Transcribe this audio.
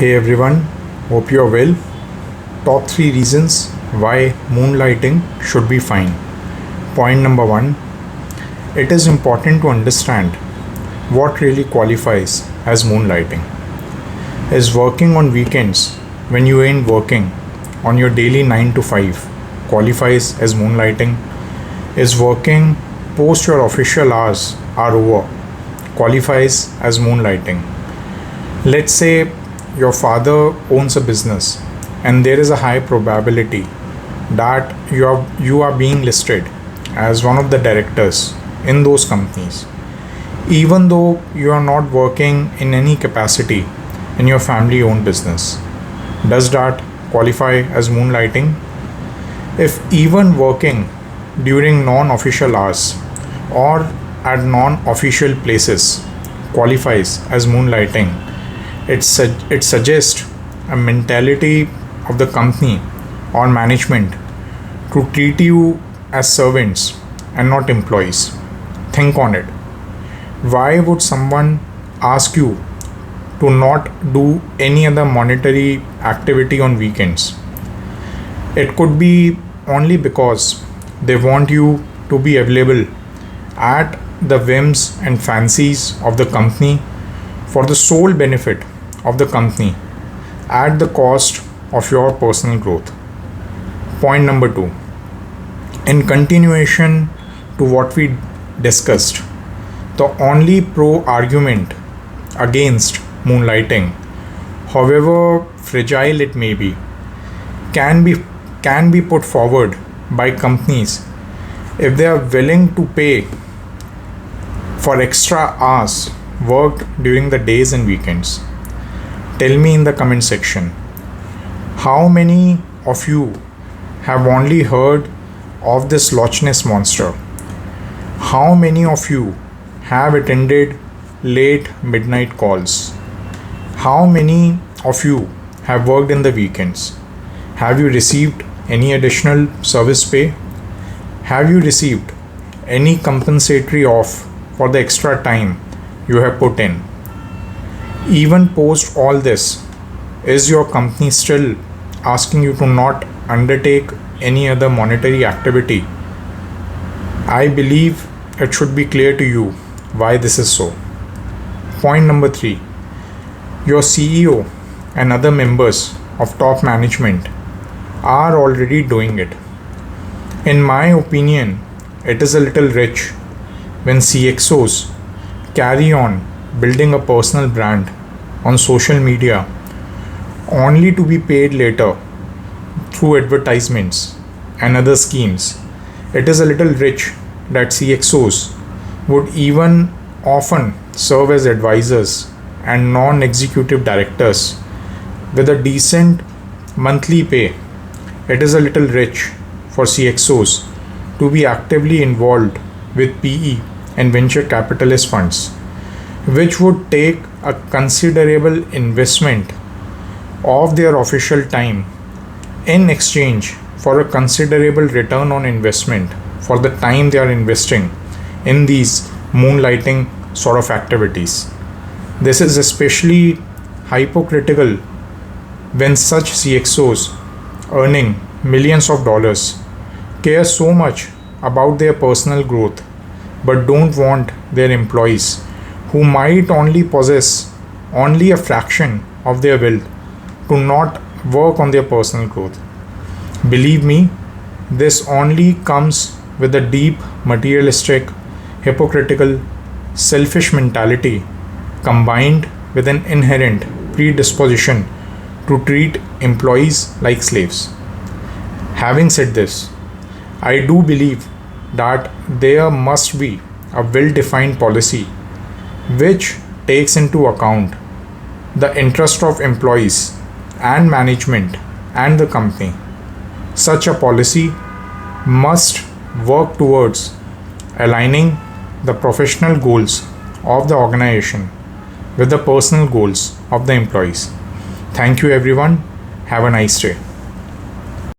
Hey everyone, hope you're well. Top 3 reasons why moonlighting should be fine. Point number 1, it is important to understand what really qualifies as moonlighting. Is working on weekends when you ain't working on your daily 9 to 5 qualifies as moonlighting? Is working post your official hours are over qualifies as moonlighting? Let's say your father owns a business and there is a high probability that you are being listed as one of the directors in those companies, even though you are not working in any capacity in your family owned business. Does that qualify as moonlighting? If even working during non official hours or at non official places qualifies as moonlighting, it suggests a mentality of the company or management to treat you as servants and not employees. Think on it. Why would someone ask you to not do any other monetary activity on weekends? It could be only because they want you to be available at the whims and fancies of the company for the sole benefit of the company at the cost of your personal growth. Point number 2, in continuation to what we discussed, the only pro argument against moonlighting, however fragile it may be, can be put forward by companies if they are willing to pay for extra hours worked during the days and weekends. Tell me in the comment section, how many of you have only heard of this Loch Ness monster? How many of you have attended late midnight calls? How many of you have worked in the weekends? Have you received any additional service pay? Have you received any compensatory off for the extra time you have put in? Even post all this, is your company still asking you to not undertake any other monetary activity? I believe it should be clear to you why this is so. Point number 3, your CEO and other members of top management are already doing it. In my opinion, it is a little rich when CXOs carry on building a personal brand on social media only to be paid later through advertisements and other schemes. It is a little rich that CXOs would even often serve as advisors and non-executive directors with a decent monthly pay. It is a little rich for CXOs to be actively involved with PE and venture capitalist funds, which would take a considerable investment of their official time in exchange for a considerable return on investment for the time they are investing in these moonlighting sort of activities. This is especially hypocritical when such CXOs earning millions of dollars care so much about their personal growth but don't want their employees, who might only possess only a fraction of their wealth, to not work on their personal growth. Believe me, this only comes with a deep materialistic, hypocritical, selfish mentality combined with an inherent predisposition to treat employees like slaves. Having said this, I do believe that there must be a well-defined policy which takes into account the interest of employees and management and the company. Such a policy must work towards aligning the professional goals of the organization with the personal goals of the employees. Thank you everyone. Have a nice day.